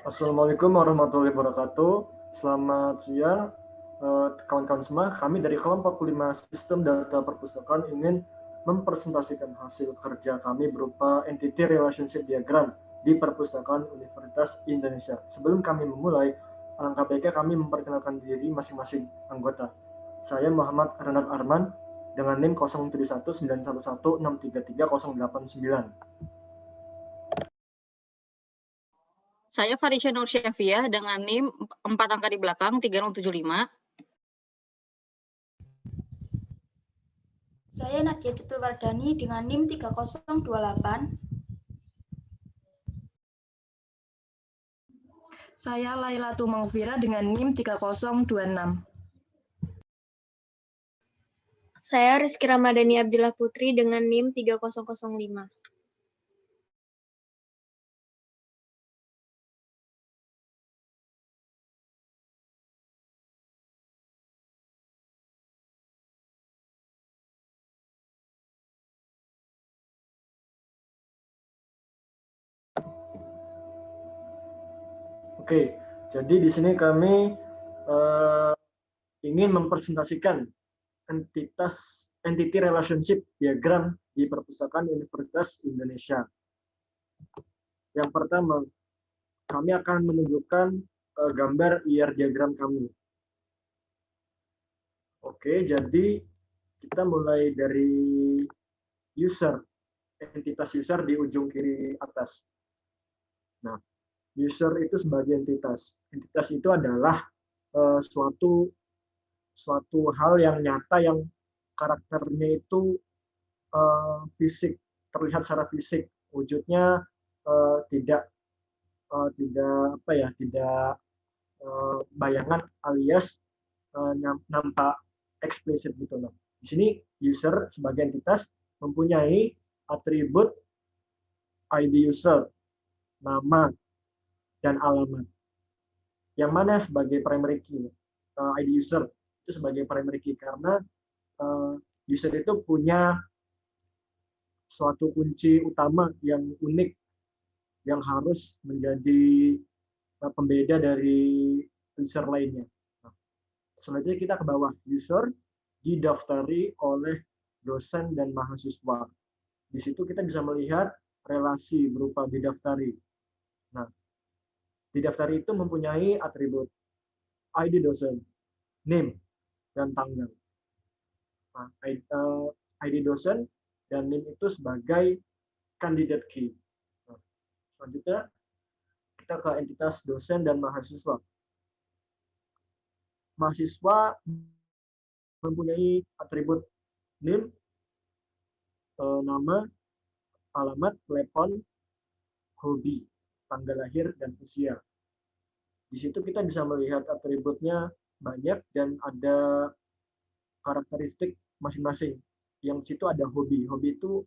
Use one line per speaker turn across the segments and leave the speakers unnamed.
Assalamualaikum warahmatullahi wabarakatuh. Selamat siang, kawan-kawan semua. Kami dari kelompok 5 Sistem Data Perpustakaan ingin mempresentasikan hasil kerja kami berupa Entity Relationship Diagram di Perpustakaan Universitas Indonesia. Sebelum kami memulai, alangkah baiknya kami memperkenalkan diri masing-masing anggota. Saya Muhammad Renat Arman dengan NIM 071911633089.
Saya Farisha Nur Syafiah dengan NIM 4 angka di belakang 3075.
Saya Nadia Cetulwardani dengan NIM 3028.
Saya Laila Tumangfira dengan NIM 3026.
Saya Rizky Ramadhani Abdillah Putri dengan NIM 3005.
Oke, jadi di sini kami ingin mempresentasikan entity relationship diagram di Perpustakaan Universitas Indonesia. Yang pertama, kami akan menunjukkan gambar IR diagram kami. Oke, jadi kita mulai dari user, entitas user di ujung kiri atas. Nah, user itu sebagai entitas. Entitas itu adalah suatu hal yang nyata yang karakternya itu fisik, terlihat secara fisik, wujudnya tidak bayangan alias nampak eksplisit gitu loh. Di sini user sebagai entitas mempunyai atribut ID user, nama dan alamat. Yang mana sebagai primary key? ID user itu sebagai primary key karena user itu punya suatu kunci utama yang unik yang harus menjadi pembeda dari user lainnya. Nah, selanjutnya kita ke bawah, user didaftari oleh dosen dan mahasiswa. Di situ kita bisa melihat relasi berupa didaftari. Nah, didaftari itu mempunyai atribut ID dosen, name, dan tanggal. Nah, ID dosen dan name itu sebagai candidate key. Nah, selanjutnya kita ke entitas dosen dan mahasiswa. Mahasiswa mempunyai atribut name, nama, alamat, telepon, hobi, tanggal lahir, dan usia. Di situ kita bisa melihat atributnya banyak dan ada karakteristik masing-masing. Yang di situ ada hobi. Hobi itu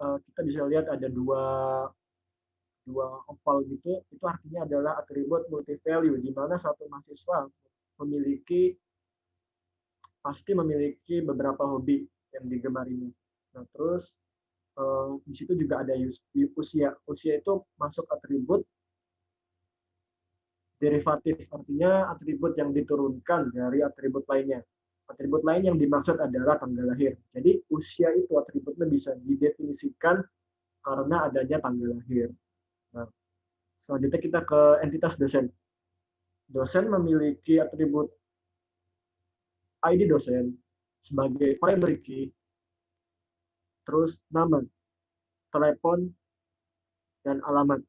kita bisa lihat ada dua oval gitu. Itu artinya adalah atribut multi value, di mana satu mahasiswa pasti memiliki beberapa hobi yang digemarinya. Nah, terus di situ juga ada usia. Usia itu masuk atribut derivatif, artinya atribut yang diturunkan dari atribut lainnya. Atribut lain yang dimaksud adalah tanggal lahir. Jadi usia itu atributnya bisa didefinisikan karena adanya tanggal lahir. Nah, selanjutnya kita ke entitas dosen. Dosen memiliki atribut ID dosen sebagai primary key, terus nama, telepon, dan alamat.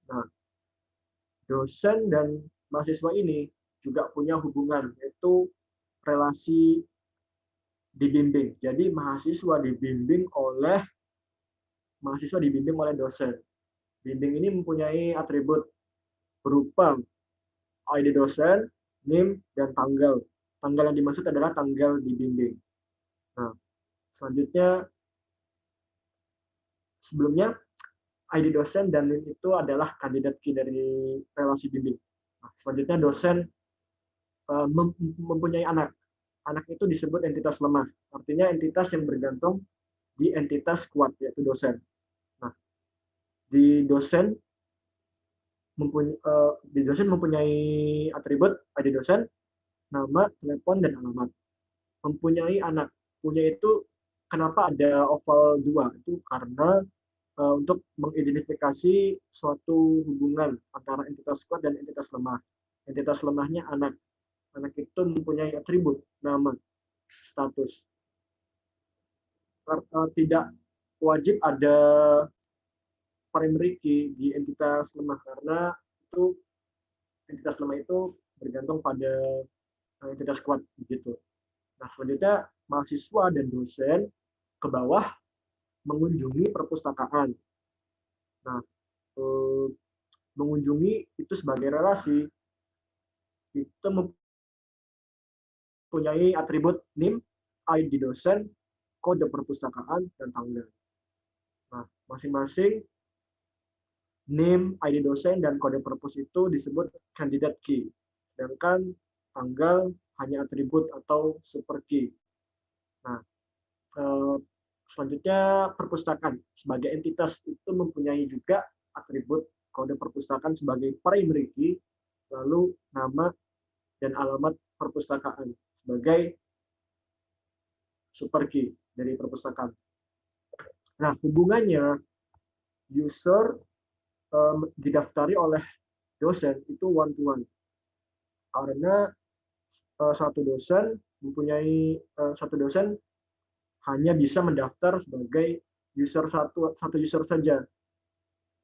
Nah, dosen dan mahasiswa ini juga punya hubungan, yaitu relasi dibimbing. Jadi mahasiswa dibimbing oleh dosen. Bimbing ini mempunyai atribut berupa ID dosen, name, dan tanggal. Tanggal yang dimaksud adalah tanggal dibimbing. Nah, selanjutnya sebelumnya ID dosen dan NIM itu adalah kandidat key dari relasi bimbing. Nah, selanjutnya dosen mempunyai anak. Anak itu disebut entitas lemah. Artinya entitas yang bergantung di entitas kuat, yaitu dosen. Nah, di dosen di dosen mempunyai atribut ID dosen, nama, telepon, dan alamat. Mempunyai anak. Punya itu kenapa ada oval 2? Itu karena untuk mengidentifikasi suatu hubungan antara entitas kuat dan entitas lemah. Entitas lemahnya anak. Anak itu mempunyai atribut, nama, status. Tidak wajib ada primary key di entitas lemah karena itu entitas lemah itu bergantung pada entitas kuat begitu. Nah, selanjutnya mahasiswa dan dosen ke bawah mengunjungi perpustakaan. Nah, mengunjungi itu sebagai relasi. Itu mempunyai atribut NIM, ID dosen, kode perpustakaan, dan tanggal. Nah, masing-masing NIM, ID dosen, dan kode perpus itu disebut candidate key. Sedangkan tanggal hanya atribut atau super key. Nah, selanjutnya perpustakaan sebagai entitas itu mempunyai juga atribut kode perpustakaan sebagai primary key, lalu nama dan alamat perpustakaan sebagai super key dari perpustakaan. Nah, hubungannya user didaftari oleh dosen itu one to one. Karena satu dosen hanya bisa mendaftar sebagai user satu user saja.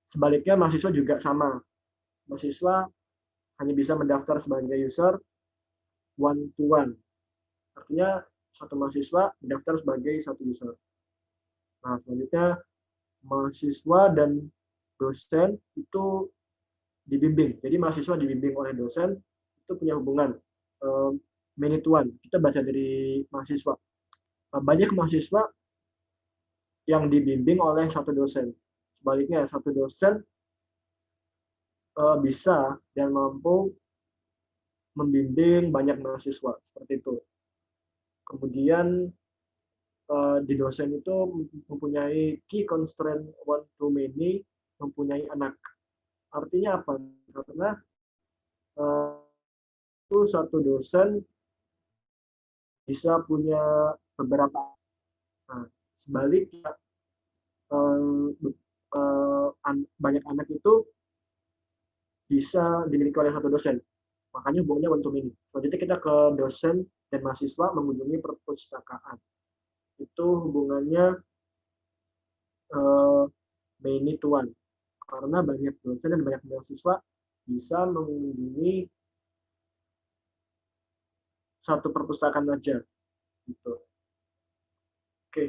Sebaliknya mahasiswa juga sama. Mahasiswa hanya bisa mendaftar sebagai user one to one. Artinya satu mahasiswa mendaftar sebagai satu user. Nah, selanjutnya mahasiswa dan dosen itu dibimbing. Jadi mahasiswa dibimbing oleh dosen itu punya hubungan many to one. Kita baca dari mahasiswa. Banyak mahasiswa yang dibimbing oleh satu dosen. Sebaliknya satu dosen bisa dan mampu membimbing banyak mahasiswa seperti itu. Kemudian di dosen itu mempunyai key constraint one to many, mempunyai anak. Artinya apa? Karena itu satu dosen bisa punya beberapa. Nah, sebaliknya banyak anak itu bisa dimiliki oleh satu dosen. Makanya hubungannya one to many. Selanjutnya kita ke dosen dan mahasiswa mengunjungi perpustakaan. Itu hubungannya many to one. Karena banyak dosen dan banyak mahasiswa bisa mengunjungi satu perpustakaan saja. Gitu. Oke.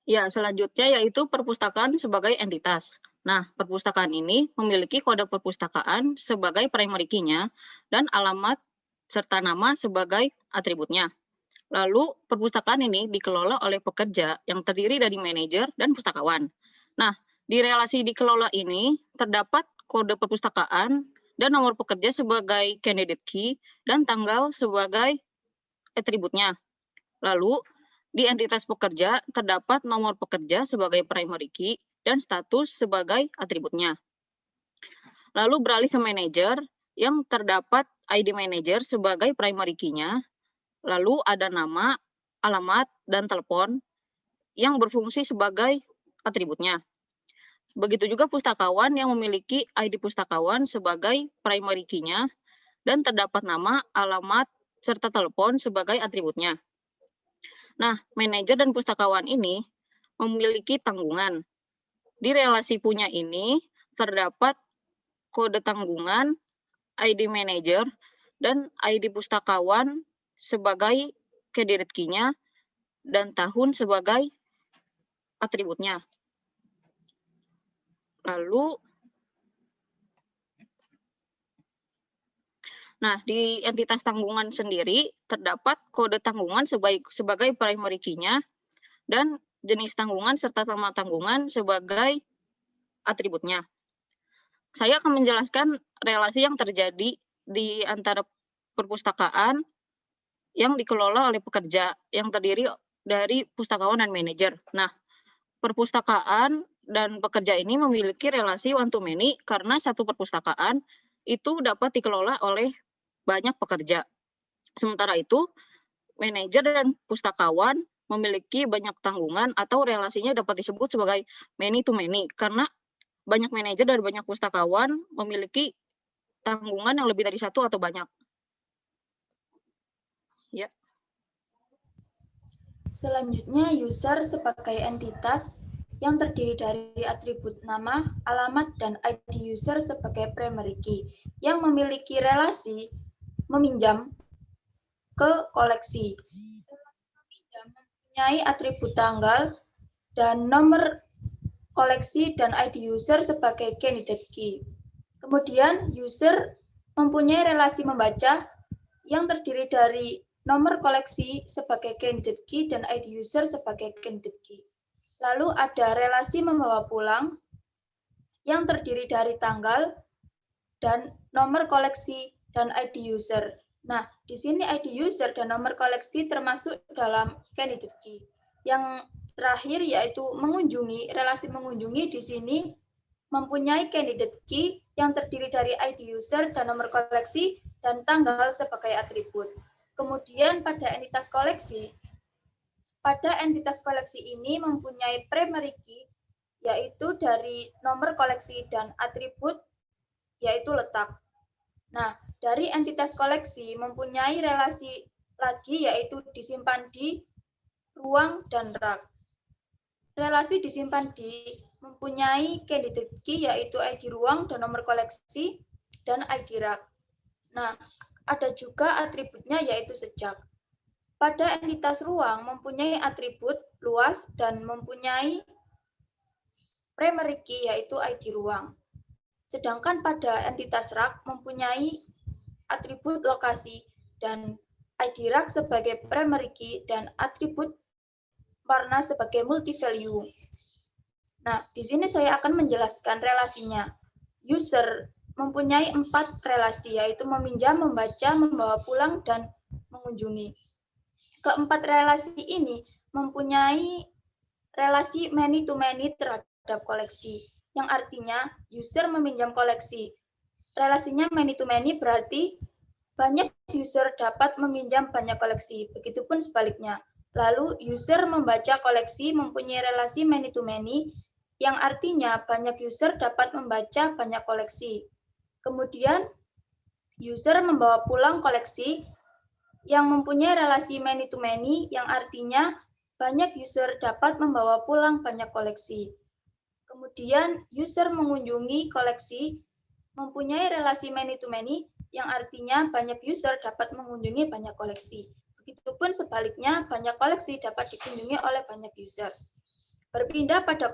Ya, selanjutnya yaitu perpustakaan sebagai entitas. Nah, perpustakaan ini memiliki kode perpustakaan sebagai primary key-nya dan alamat serta nama sebagai atributnya. Lalu, perpustakaan ini dikelola oleh pekerja yang terdiri dari manajer dan pustakawan. Nah, di relasi dikelola ini terdapat kode perpustakaan dan nomor pekerja sebagai candidate key dan tanggal sebagai atributnya. Lalu, di entitas pekerja terdapat nomor pekerja sebagai primary key dan status sebagai atributnya. Lalu beralih ke manajer yang terdapat ID manager sebagai primary key-nya, lalu ada nama, alamat, dan telepon yang berfungsi sebagai atributnya. Begitu juga pustakawan yang memiliki ID pustakawan sebagai primary key-nya dan terdapat nama, alamat, serta telepon sebagai atributnya. Nah, manajer dan pustakawan ini memiliki tanggungan. Di relasi punya ini terdapat kode tanggungan, ID manager, dan ID pustakawan sebagai candidate key-nya dan tahun sebagai atributnya. Lalu, nah, di entitas tanggungan sendiri terdapat kode tanggungan sebagai primary key-nya dan jenis tanggungan serta nama tanggungan sebagai atributnya. Saya akan menjelaskan relasi yang terjadi di antara perpustakaan yang dikelola oleh pekerja yang terdiri dari pustakawan dan manajer. Nah, perpustakaan dan pekerja ini memiliki relasi one to many karena satu perpustakaan itu dapat dikelola oleh banyak pekerja. Sementara itu, manajer dan pustakawan memiliki banyak tanggungan atau relasinya dapat disebut sebagai many to many karena banyak manajer dan banyak pustakawan memiliki tanggungan yang lebih dari satu atau banyak. Ya.
Selanjutnya, user sebagai entitas yang terdiri dari atribut nama, alamat, dan ID user sebagai primary key yang memiliki relasi meminjam ke koleksi. Relasi meminjam mempunyai atribut tanggal dan nomor koleksi dan ID user sebagai candidate key. Kemudian, user mempunyai relasi membaca yang terdiri dari nomor koleksi sebagai candidate key dan ID user sebagai candidate key. Lalu ada relasi membawa pulang yang terdiri dari tanggal dan nomor koleksi dan ID user. Nah, di sini ID user dan nomor koleksi termasuk dalam candidate key. Yang terakhir yaitu mengunjungi, relasi mengunjungi di sini mempunyai candidate key yang terdiri dari ID user dan nomor koleksi dan tanggal sebagai atribut. Kemudian pada entitas koleksi ini mempunyai primary key, yaitu dari nomor koleksi dan atribut, yaitu letak. Nah, dari entitas koleksi mempunyai relasi lagi, yaitu disimpan di ruang dan rak. Relasi disimpan di mempunyai candidate key, yaitu ID ruang dan nomor koleksi, dan ID rak. Nah, ada juga atributnya yaitu sejak. Pada entitas ruang mempunyai atribut luas dan mempunyai primary key yaitu ID ruang. Sedangkan pada entitas rak mempunyai atribut lokasi dan ID rak sebagai primary key dan atribut warna sebagai multi value. Nah, di sini saya akan menjelaskan relasinya. User mempunyai 4 relasi, yaitu meminjam, membaca, membawa pulang, dan mengunjungi. Keempat relasi ini mempunyai relasi many to many terhadap koleksi, yang artinya user meminjam koleksi. Relasinya many to many berarti banyak user dapat meminjam banyak koleksi, begitupun sebaliknya. Lalu user membaca koleksi mempunyai relasi many to many, yang artinya banyak user dapat membaca banyak koleksi. Kemudian, user membawa pulang koleksi yang mempunyai relasi many to many, yang artinya banyak user dapat membawa pulang banyak koleksi. Kemudian, user mengunjungi koleksi mempunyai relasi many to many, yang artinya banyak user dapat mengunjungi banyak koleksi. Begitupun sebaliknya, banyak koleksi dapat dikunjungi oleh banyak user. Berpindah pada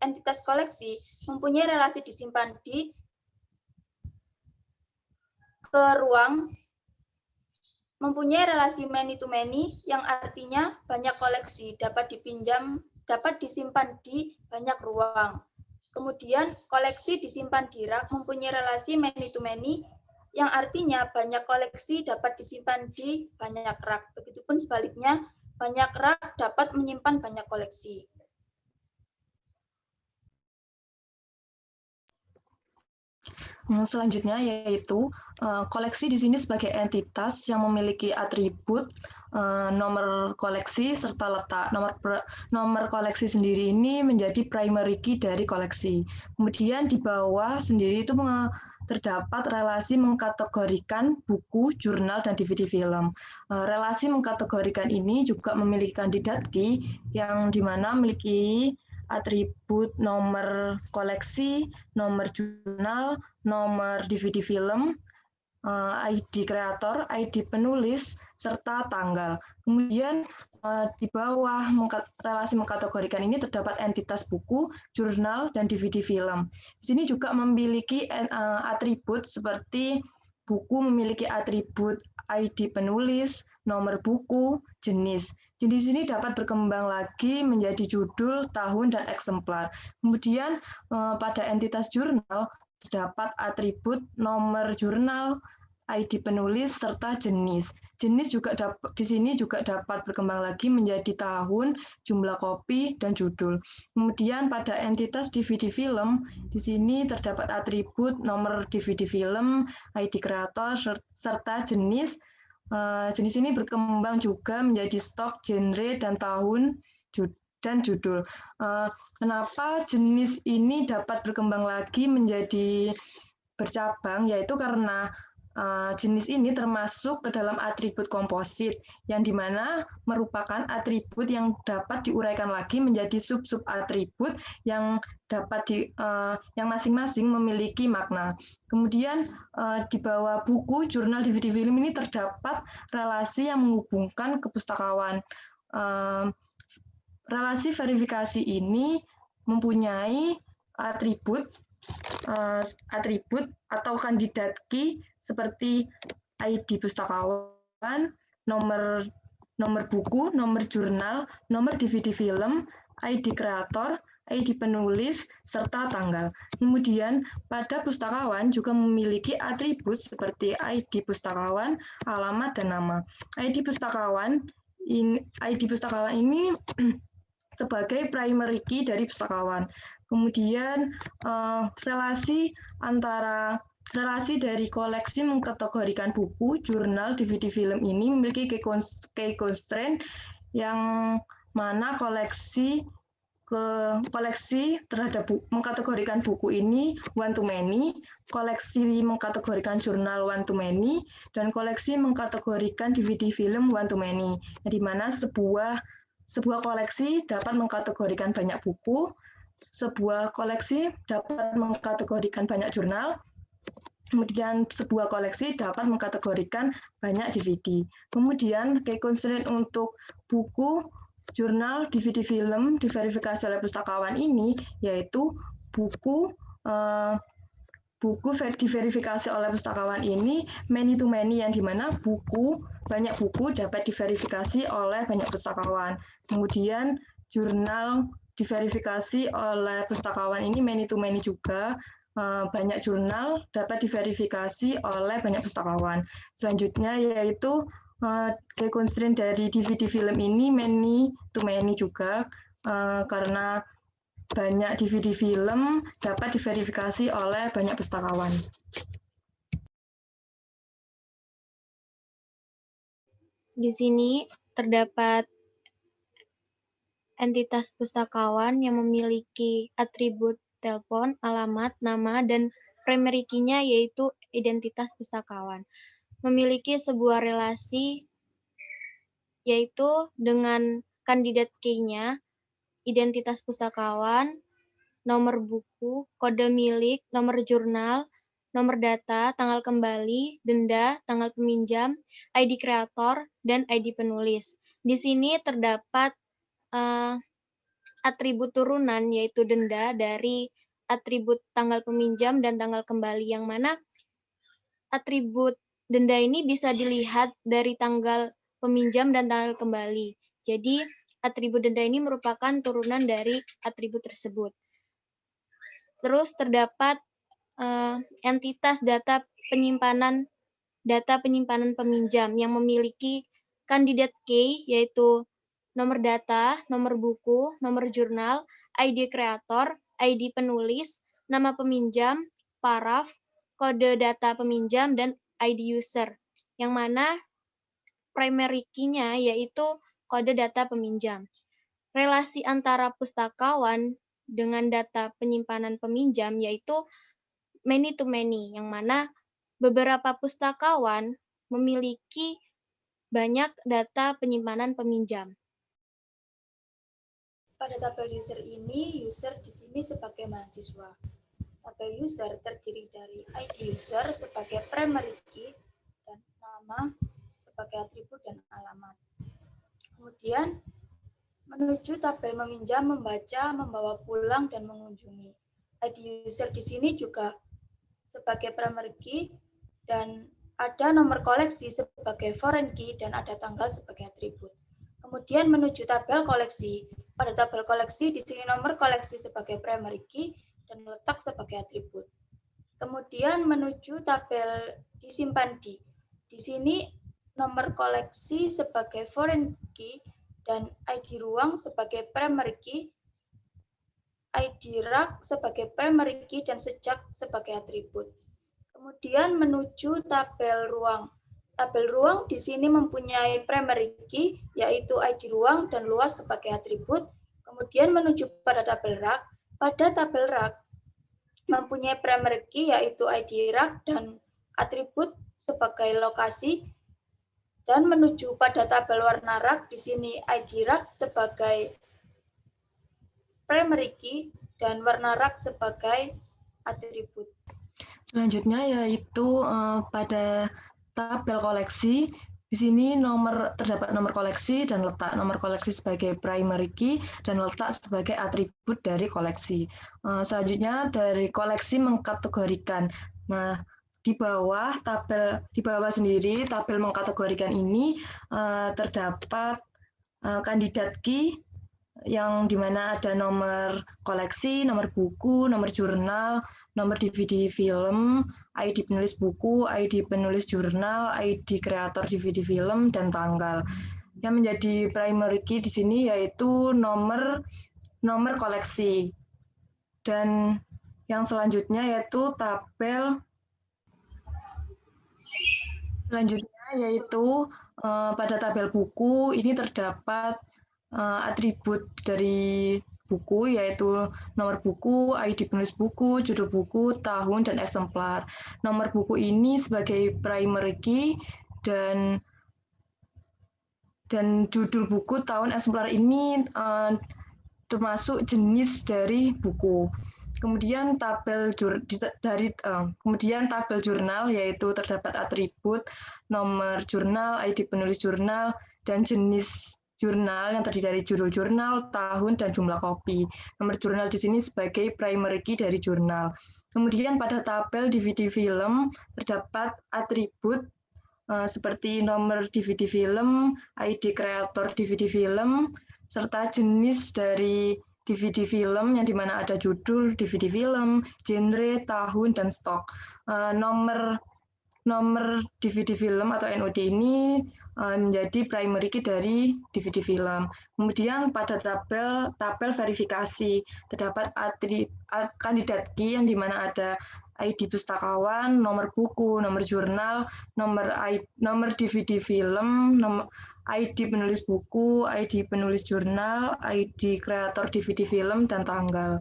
entitas koleksi mempunyai relasi disimpan di ke ruang, mempunyai relasi many to many, yang artinya banyak koleksi dapat disimpan di banyak ruang. Kemudian koleksi disimpan di rak mempunyai relasi many to many, yang artinya banyak koleksi dapat disimpan di banyak rak. Begitupun sebaliknya, banyak rak dapat menyimpan banyak koleksi.
Selanjutnya yaitu koleksi di sini sebagai entitas yang memiliki atribut nomor koleksi serta letak. Nomor koleksi sendiri ini menjadi primary key dari koleksi. Kemudian di bawah sendiri itu terdapat relasi mengkategorikan buku, jurnal, dan DVD film. Relasi mengkategorikan ini juga memiliki kandidat key yang dimana memiliki atribut nomor koleksi, nomor jurnal, nomor DVD film, ID kreator, ID penulis, serta tanggal. Kemudian di bawah relasi mengkategorikan ini terdapat entitas buku, jurnal, dan DVD film. Di sini juga memiliki atribut seperti buku memiliki atribut ID penulis, nomor buku, jenis. Jenis ini dapat berkembang lagi menjadi judul, tahun, dan eksemplar. Kemudian pada entitas jurnal terdapat atribut nomor jurnal, ID penulis, serta jenis. Jenis juga di sini juga dapat berkembang lagi menjadi tahun, jumlah kopi, dan judul. Kemudian pada entitas DVD film, di sini terdapat atribut nomor DVD film, ID kreator, serta jenis. Jenis ini berkembang juga menjadi stok, genre, dan tahun, dan judul. Kenapa jenis ini dapat berkembang lagi menjadi bercabang, yaitu karena jenis ini termasuk ke dalam atribut komposit, yang dimana merupakan atribut yang dapat diuraikan lagi menjadi sub-sub atribut yang dapat yang masing-masing memiliki makna. Kemudian di bawah buku, jurnal, DVD film ini terdapat relasi yang menghubungkan ke pustakawan. Relasi verifikasi ini mempunyai atribut atau kandidat key seperti ID pustakawan, nomor buku, nomor jurnal, nomor DVD film, ID kreator, ID penulis, serta tanggal. Kemudian pada pustakawan juga memiliki atribut seperti ID pustakawan, alamat, dan nama. ID pustakawan ini sebagai primary key dari pustakawan. Kemudian relasi dari koleksi mengkategorikan buku, jurnal, DVD film ini memiliki key constraint yang mana koleksi terhadap mengkategorikan buku ini one to many, koleksi mengkategorikan jurnal one to many, dan koleksi mengkategorikan DVD film one to many, di mana sebuah koleksi dapat mengkategorikan banyak buku, sebuah koleksi dapat mengkategorikan banyak jurnal, kemudian sebuah koleksi dapat mengkategorikan banyak DVD. Kemudian key constraint untuk buku, jurnal, DVD film diverifikasi oleh pustakawan ini yaitu buku diverifikasi oleh pustakawan ini many to many, yang dimana banyak buku dapat diverifikasi oleh banyak pustakawan. Kemudian jurnal diverifikasi oleh pustakawan ini many to many juga, banyak jurnal dapat diverifikasi oleh banyak pustakawan. Selanjutnya yaitu key constraint dari DVD film ini many to many juga, karena banyak DVD film dapat diverifikasi oleh banyak pustakawan.
Di sini terdapat entitas pustakawan yang memiliki atribut telepon, alamat, nama, dan primary key-nya yaitu identitas pustakawan. Memiliki sebuah relasi yaitu dengan kandidat key-nya, identitas pustakawan, nomor buku, kode milik, nomor jurnal, nomor data, tanggal kembali, denda, tanggal peminjam, ID kreator, dan ID penulis. Di sini terdapat atribut turunan yaitu denda dari atribut tanggal peminjam dan tanggal kembali, yang mana atribut denda ini bisa dilihat dari tanggal peminjam dan tanggal kembali. Jadi atribut denda ini merupakan turunan dari atribut tersebut. Terus terdapat entitas data penyimpanan peminjam yang memiliki kandidat key yaitu nomor data, nomor buku, nomor jurnal, ID kreator, ID penulis, nama peminjam, paraf, kode data peminjam, dan ID user, yang mana primary key-nya yaitu kode data peminjam. Relasi antara pustakawan dengan data penyimpanan peminjam yaitu many to many, yang mana beberapa pustakawan memiliki banyak data penyimpanan peminjam.
Pada tabel user ini, user di sini sebagai mahasiswa. Tabel user terdiri dari ID user sebagai primary key dan nama sebagai atribut dan alamat. Kemudian menuju tabel meminjam, membaca, membawa pulang, dan mengunjungi. ID user di sini juga sebagai primary key dan ada nomor koleksi sebagai foreign key dan ada tanggal sebagai atribut. Kemudian menuju tabel koleksi. Pada tabel koleksi di sini nomor koleksi sebagai primary key dan letak sebagai atribut. Kemudian menuju tabel disimpan di. Di sini nomor koleksi sebagai foreign key dan ID ruang sebagai primary key, ID rak sebagai primary key dan sejak sebagai atribut. Kemudian menuju tabel ruang. Tabel ruang di sini mempunyai primary key, yaitu ID ruang dan luas sebagai atribut. Kemudian menuju pada tabel rak. Pada tabel rak mempunyai primary key, yaitu ID rak dan atribut sebagai lokasi. Dan menuju pada tabel warna rak, di sini ID rak sebagai primary key dan warna rak sebagai atribut.
Selanjutnya yaitu pada tabel koleksi. Di sini terdapat nomor koleksi dan letak nomor koleksi sebagai primary key dan letak sebagai atribut dari koleksi. Selanjutnya dari koleksi mengkategorikan. Nah, di bawah sendiri tabel mengkategorikan ini terdapat kandidat key yang dimana ada nomor koleksi, nomor buku, nomor jurnal, nomor DVD film, ID penulis buku, ID penulis jurnal, ID kreator DVD film, dan tanggal. Yang menjadi primary key di sini yaitu nomor koleksi. Dan yang selanjutnya yaitu tabel selanjutnya yaitu pada tabel buku ini terdapat atribut dari buku yaitu nomor buku, ID penulis buku, judul buku, tahun, dan eksemplar. Nomor buku ini sebagai primary key dan judul buku, tahun, eksemplar ini termasuk jenis dari buku. Kemudian tabel jurnal yaitu terdapat atribut nomor jurnal, ID penulis jurnal, dan jenis jurnal yang terdiri dari judul jurnal, tahun, dan jumlah kopi. Nomor jurnal di sini sebagai primary key dari jurnal. Kemudian pada tabel DVD film terdapat atribut seperti nomor DVD film, ID kreator DVD film, serta jenis dari DVD film yang dimana ada judul DVD film, genre, tahun, dan stok. Nomor DVD film atau NOD ini menjadi primary key dari DVD film. Kemudian pada tabel verifikasi terdapat kandidat key yang dimana ada ID pustakawan, nomor buku, nomor jurnal, nomor DVD film, nomor ID penulis buku, ID penulis jurnal, ID kreator DVD film, dan tanggal.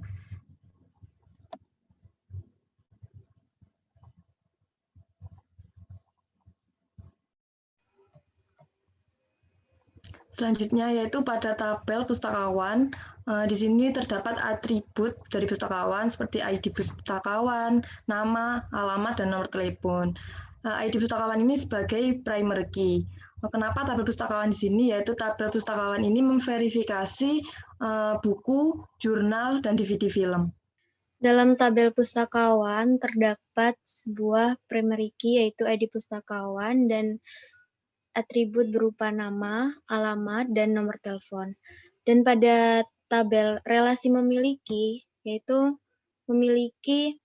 Selanjutnya yaitu pada tabel pustakawan, di sini terdapat atribut dari pustakawan seperti ID pustakawan, nama, alamat, dan nomor telepon. ID pustakawan ini sebagai primary key. Kenapa tabel pustakawan di sini? Yaitu tabel pustakawan ini memverifikasi buku, jurnal, dan DVD film.
Dalam tabel pustakawan terdapat sebuah primary key yaitu ID pustakawan dan atribut berupa nama, alamat, dan nomor telepon. Dan pada tabel relasi memiliki, yaitu memiliki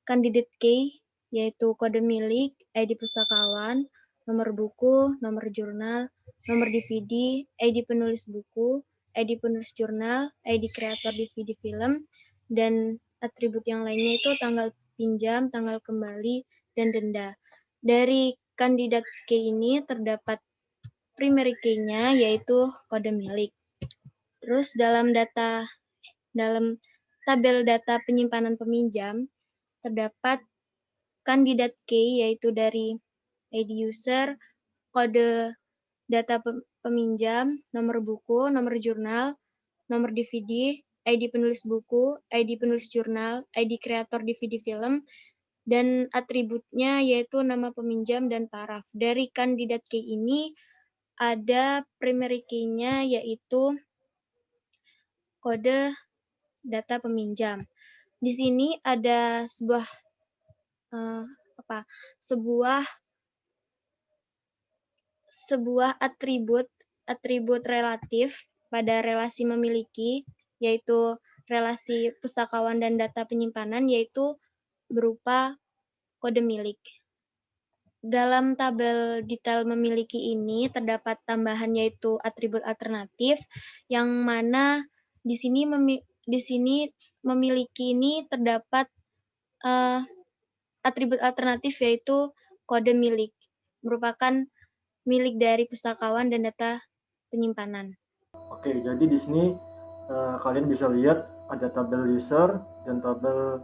kandidat key, yaitu kode milik, ID pustakawan, nomor buku, nomor jurnal, nomor DVD, ID penulis buku, ID penulis jurnal, ID kreator DVD film, dan atribut yang lainnya itu tanggal pinjam, tanggal kembali, dan denda. Dari kandidat key ini terdapat primary key-nya yaitu kode milik. Terus dalam tabel data penyimpanan peminjam terdapat kandidat key yaitu dari ID user, kode data peminjam, nomor buku, nomor jurnal, nomor DVD, ID penulis buku, ID penulis jurnal, ID kreator DVD film, dan atributnya yaitu nama peminjam dan paraf. Dari kandidat key ini ada primary key-nya yaitu kode data peminjam. Di sini ada sebuah atribut relatif pada relasi memiliki, yaitu relasi pustakawan dan data penyimpanan, yaitu berupa kode milik. Dalam tabel detail memiliki ini terdapat tambahan yaitu atribut alternatif yang mana di sini memiliki ini terdapat atribut alternatif yaitu kode milik, merupakan milik dari pustakawan dan data penyimpanan.
Oke, jadi di sini kalian bisa lihat ada tabel user dan tabel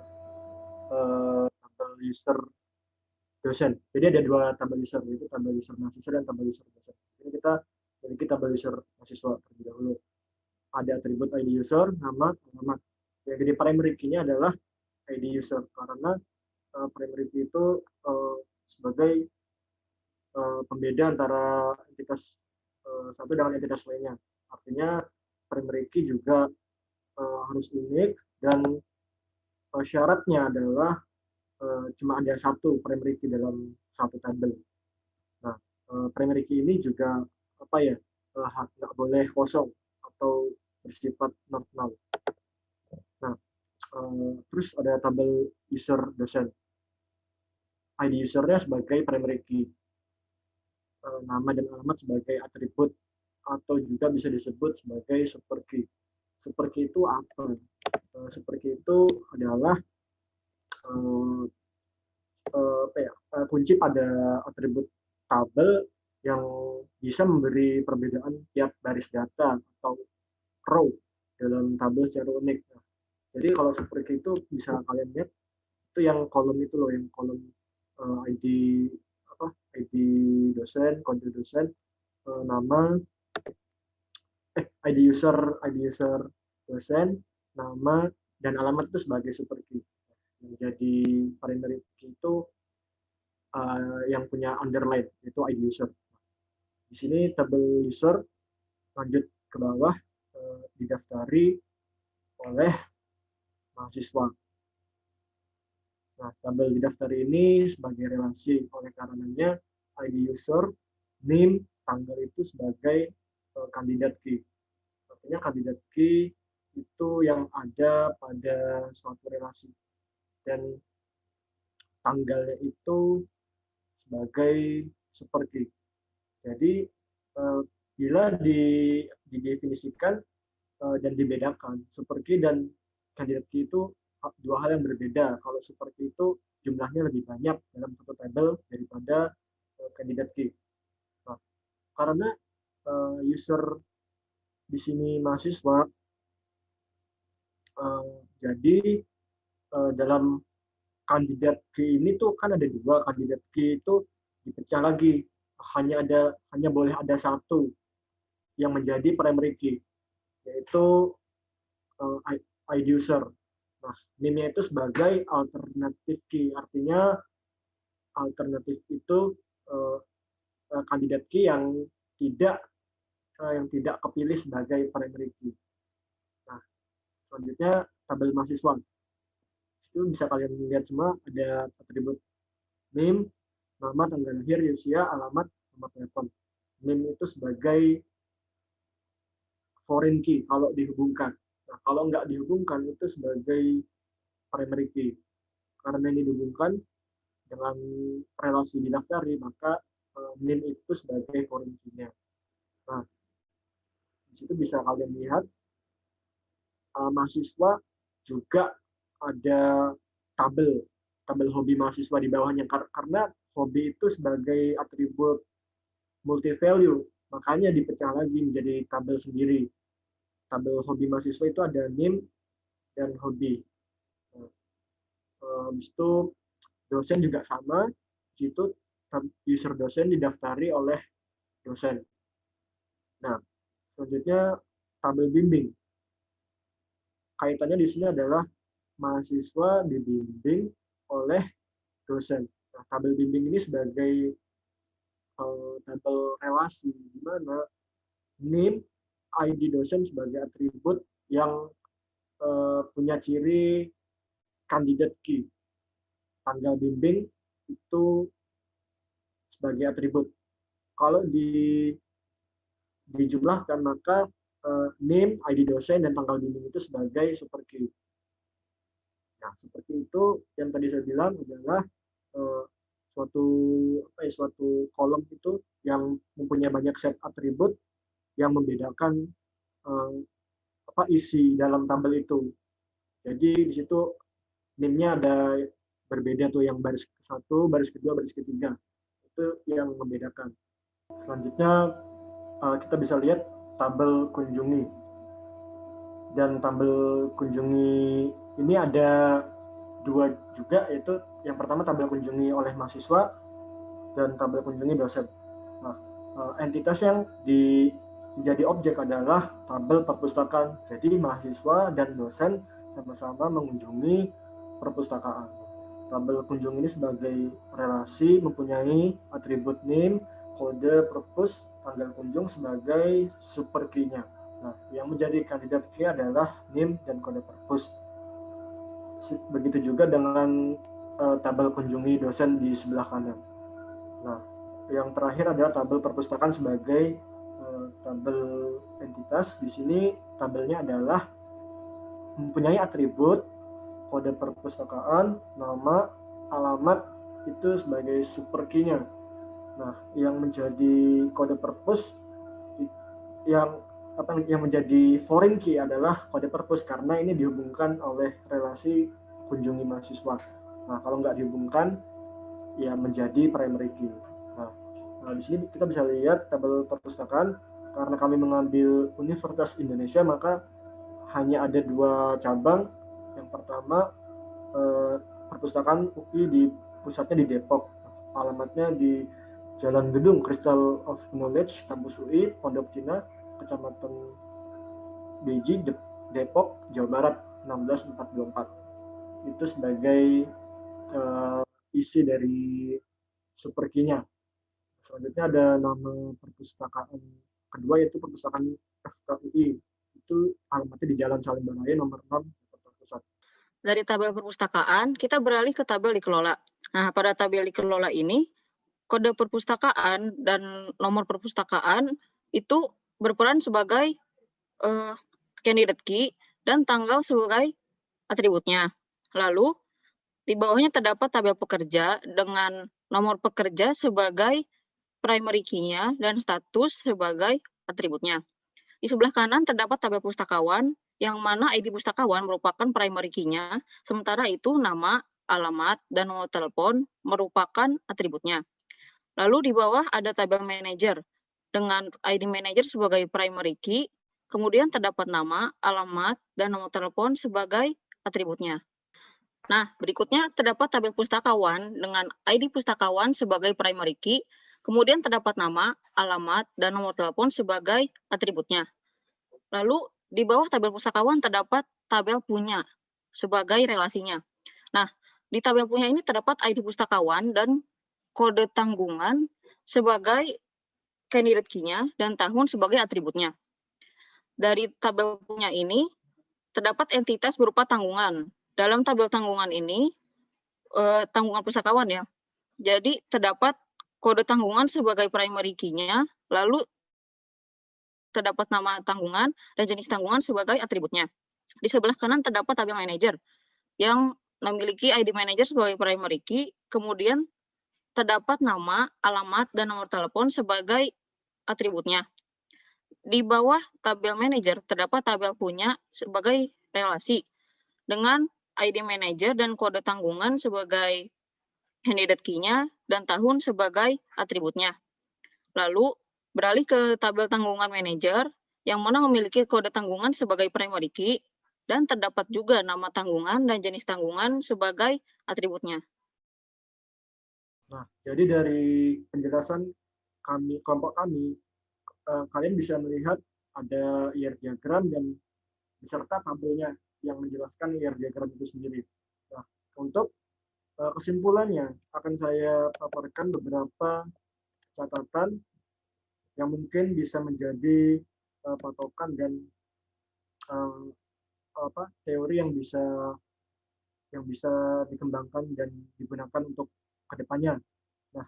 user dosen. Jadi ada dua tabel user, yaitu tabel user mahasiswa dan tabel user dosen. Ini kita memiliki tabel user mahasiswa terlebih dahulu. Ada atribut ID user, nama, alamat. Yang jadi primary key-nya adalah ID user, karena primary key itu sebagai pembeda antara entitas satu dengan entitas lainnya. Artinya primary key juga harus unik, dan syaratnya adalah cuma ada satu primary key dalam satu tabel. Nah, primary key ini juga nggak boleh kosong atau bersifat not null. Nah, terus ada tabel user dosen. ID usernya sebagai primary key, nama dan alamat sebagai atribut, atau juga bisa disebut sebagai super key. Super key itu apa? Super key itu adalah kunci pada atribut tabel yang bisa memberi perbedaan tiap baris data atau row dalam tabel secara unik. Nah, jadi kalau super key itu bisa kalian lihat itu yang kolom itu loh, yang kolom ID dosen, kode dosen, nama, ID user dosen, nama dan alamat itu sebagai super key. Menjadi primary key itu yang punya underline, yaitu ID user. Di sini tabel user lanjut ke bawah didaftari oleh mahasiswa. Nah, tabel didaftari ini sebagai relasi, oleh karenanya ID user, name, tanggal itu sebagai kandidat key. Artinya kandidat key itu yang ada pada suatu relasi, dan tanggalnya itu sebagai super key. Jadi bila didefinisikan dan dibedakan, super key dan kandidat key itu dua hal yang berbeda. Kalau super key itu jumlahnya lebih banyak dalam satu tabel daripada kandidat key. Nah, karena user di sini mahasiswa, jadi dalam kandidat key ini tuh kan ada dua. Kandidat key itu dipecah lagi, hanya boleh ada satu yang menjadi primary key, yaitu ID user. Nah, name-nya itu sebagai alternative key, artinya alternatif itu kandidat key yang tidak kepilih sebagai primary key. Nah, selanjutnya tabel mahasiswa. Itu bisa kalian lihat semua, ada atribut name, nama, tanggal lahir, usia, alamat, nomor telepon. Name itu sebagai foreign key kalau dihubungkan. Nah, kalau nggak dihubungkan itu sebagai primary key. Karena ini dihubungkan dengan relasi didaftari, maka name itu sebagai foreign key-nya. Nah, di situ bisa kalian lihat mahasiswa juga ada tabel hobi mahasiswa di bawahnya, karena hobi itu sebagai atribut multi value, makanya dipecah lagi menjadi tabel sendiri. Tabel hobi mahasiswa itu ada name dan hobi. Habis itu dosen juga sama, di situ user dosen didaftari oleh dosen. Nah, selanjutnya tabel bimbing. Kaitannya di sini adalah mahasiswa dibimbing oleh dosen. Nah, tabel bimbing ini sebagai tabel relasi, di mana name, ID dosen sebagai atribut yang punya ciri kandidat key. Tanggal bimbing itu sebagai atribut. Kalau dijumlahkan, maka name, ID dosen, dan tanggal bimbing itu sebagai super key. Nah, seperti itu yang tadi saya bilang adalah suatu kolom itu yang mempunyai banyak set atribut yang membedakan isi dalam tabel itu. Jadi di situ NIM-nya ada berbeda tuh, yang baris ke-1, baris kedua, baris ketiga. Itu yang membedakan. Selanjutnya kita bisa lihat tabel kunjungi. Dan tabel kunjungi ini ada dua juga, yaitu yang pertama tabel kunjungi oleh mahasiswa dan tabel kunjungi dosen. Nah, entitas yang menjadi objek adalah tabel perpustakaan. Jadi mahasiswa dan dosen sama-sama mengunjungi perpustakaan. Tabel kunjung ini sebagai relasi mempunyai atribut NIM, kode perpus, tanggal kunjung sebagai super key-nya. Nah, yang menjadi kandidat key adalah NIM dan kode perpus. Begitu juga dengan tabel kunjungi dosen di sebelah kanan. Nah, yang terakhir adalah tabel perpustakaan sebagai tabel entitas. Di sini tabelnya adalah mempunyai atribut kode perpustakaan, nama, alamat itu sebagai super key-nya. Nah, yang menjadi kode perpus yang menjadi foreign key adalah kode perpus karena ini dihubungkan oleh relasi kunjungi mahasiswa. Nah, kalau nggak dihubungkan ya menjadi primary key. Nah, di sini kita bisa lihat tabel perpustakaan. Karena kami mengambil Universitas Indonesia, maka hanya ada 2 cabang. Yang pertama perpustakaan UI pusatnya di Depok, alamatnya di Jalan Gedung Crystal of Knowledge, Kampus UI, Pondok Cina, Kecamatan Beji, Depok, Jawa Barat 16424. Itu sebagai isi dari super key-nya. Selanjutnya ada nama perpustakaan kedua, yaitu perpustakaan FKUI. Itu alamatnya di Jalan Salemba Raya nomor 6, Jakarta Pusat.
Dari tabel perpustakaan, kita beralih ke tabel dikelola. Nah, pada tabel dikelola ini, kode perpustakaan dan nomor perpustakaan itu berperan sebagai candidate key dan tanggal sebagai atributnya. Lalu, di bawahnya terdapat tabel pekerja dengan nomor pekerja sebagai primary key-nya dan status sebagai atributnya. Di sebelah kanan terdapat tabel pustakawan, yang mana ID pustakawan merupakan primary key-nya, sementara itu nama, alamat, dan nomor telepon merupakan atributnya. Lalu di bawah ada tabel manager, dengan ID manager sebagai primary key, kemudian terdapat nama, alamat, dan nomor telepon sebagai atributnya. Nah, berikutnya terdapat tabel pustakawan dengan ID pustakawan sebagai primary key, kemudian terdapat nama, alamat, dan nomor telepon sebagai atributnya. Lalu di bawah tabel pustakawan terdapat tabel punya sebagai relasinya. Nah, di tabel punya ini terdapat ID pustakawan dan kode tanggungan sebagai candidate key-nya dan tahun sebagai atributnya. Dari tabel punya ini terdapat entitas berupa tanggungan. Dalam tabel tanggungan ini, tanggungan pustakawan ya. Jadi terdapat kode tanggungan sebagai primary key-nya, lalu terdapat nama tanggungan dan jenis tanggungan sebagai atributnya. Di sebelah kanan terdapat tabel manager yang memiliki ID manager sebagai primary key, kemudian terdapat nama, alamat, dan nomor telepon sebagai atributnya. Di bawah tabel manager terdapat tabel punya sebagai relasi dengan ID manager dan kode tanggungan sebagai candidate key-nya dan tahun sebagai atributnya. Lalu beralih ke tabel tanggungan manager yang mana memiliki kode tanggungan sebagai primary key dan terdapat juga nama tanggungan dan jenis tanggungan sebagai atributnya.
Nah, jadi dari penjelasan kelompok kami, kalian bisa melihat ada IR diagram dan beserta tabelnya yang menjelaskan IR diagram itu sendiri. Nah, untuk kesimpulannya akan saya paparkan beberapa catatan yang mungkin bisa menjadi patokan dan teori yang bisa dikembangkan dan digunakan untuk kedepannya. Nah,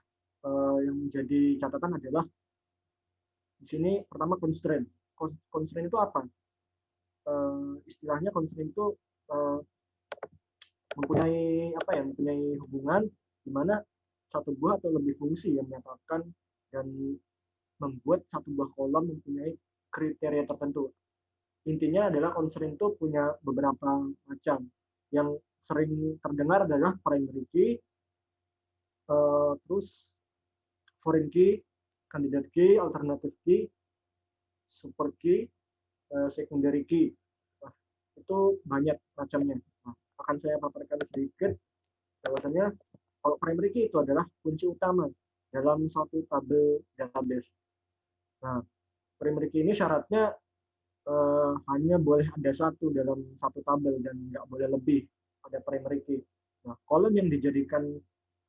yang menjadi catatan adalah di sini pertama constraint. Constraint itu apa? Istilahnya constraint itu mempunyai hubungan di mana satu buah atau lebih fungsi yang menyatakan dan membuat satu buah kolom mempunyai kriteria tertentu. Intinya adalah constraint itu punya beberapa macam. Yang sering terdengar adalah primary key, terus foreign key, candidate key, alternative key, super key, secondary key. Nah, itu banyak macamnya. Nah, akan saya paparkan sedikit bahwasanya kalau primary key itu adalah kunci utama dalam suatu tabel database. Nah, primary key ini syaratnya hanya boleh ada satu dalam satu tabel dan nggak boleh lebih ada primary key. Nah, kolom yang dijadikan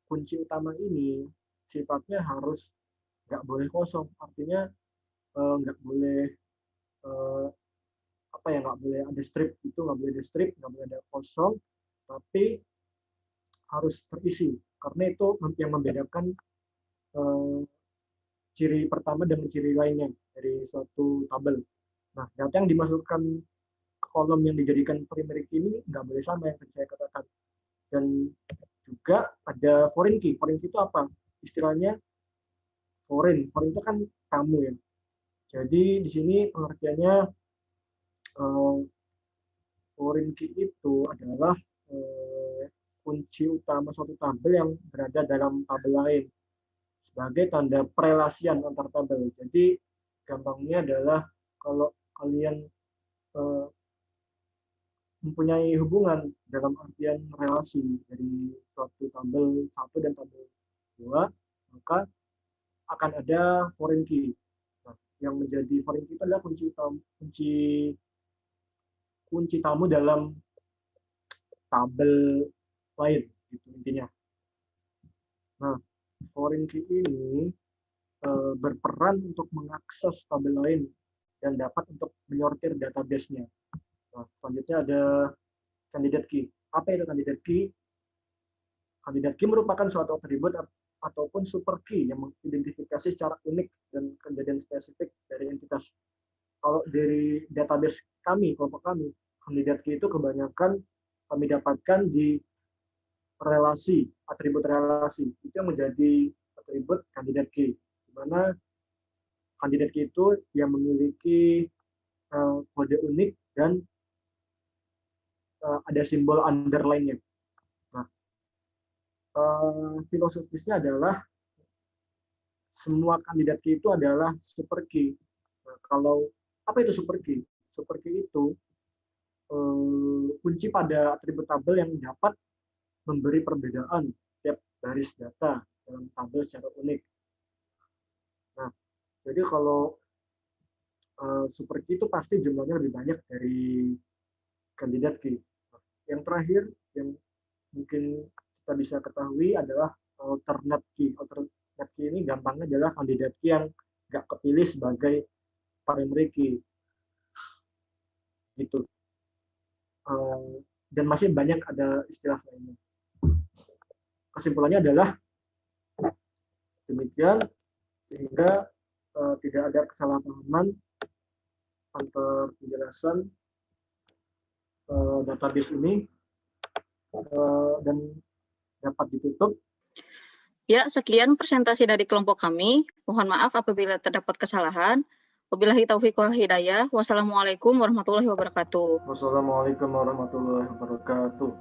kunci utama ini sifatnya harus nggak boleh kosong, artinya nggak boleh nggak boleh ada strip, itu nggak boleh ada strip, nggak boleh ada kosong, tapi harus terisi, karena itu yang membedakan ciri pertama dengan ciri lainnya dari suatu tabel. Nah, data yang dimasukkan ke kolom yang dijadikan primary key ini nggak boleh sama yang tadi saya katakan. Dan juga ada foreign key. Foreign key itu apa? Istilahnya foreign. Foreign itu kan tamu ya. Jadi di sini pengertiannya foreign key itu adalah kunci utama suatu tabel yang berada dalam tabel lain sebagai tanda perelasian antar tabel. Jadi gampangnya adalah kalau kalian mempunyai hubungan dalam artian relasi dari suatu tabel 1 dan tabel 2, maka akan ada foreign key. Nah, yang menjadi foreign key itu adalah kunci tamu dalam tabel lain, gitu intinya. Nah, foreign key ini berperan untuk mengakses tabel lain dan dapat untuk menyortir database-nya. Nah, selanjutnya ada candidate key. Apa itu candidate key? Candidate key merupakan suatu atribut ataupun super key yang mengidentifikasi secara unik dan kejadian spesifik dari entitas. Kalau dari database kami, kelompok kami, candidate key itu kebanyakan kami dapatkan di relasi, atribut relasi. Itu yang menjadi atribut candidate key. Di mana candidate key itu yang memiliki kode unik dan ada simbol underline-nya. Nah, filosofisnya adalah semua kandidat key itu adalah super key. Nah, kalau apa itu super key? Super key itu kunci pada atribut tabel yang dapat memberi perbedaan tiap baris data dalam tabel secara unik. Nah, jadi kalau super key itu pasti jumlahnya lebih banyak dari kandidat key. Nah, yang terakhir yang mungkin kita bisa ketahui adalah alternate key. Alternate key ini gampangnya adalah kandidat key yang nggak kepilih sebagai primary key. Gitu. Dan masih banyak ada istilah lainnya. Kesimpulannya adalah demikian, sehingga tidak ada kesalahpahaman antar penjelasan database ini dan dapat ditutup.
Ya, sekian presentasi dari kelompok kami. Mohon maaf apabila terdapat kesalahan. Wabillahi taufiq wal hidayah. Wassalamualaikum warahmatullahi wabarakatuh.
Wassalamualaikum warahmatullahi wabarakatuh.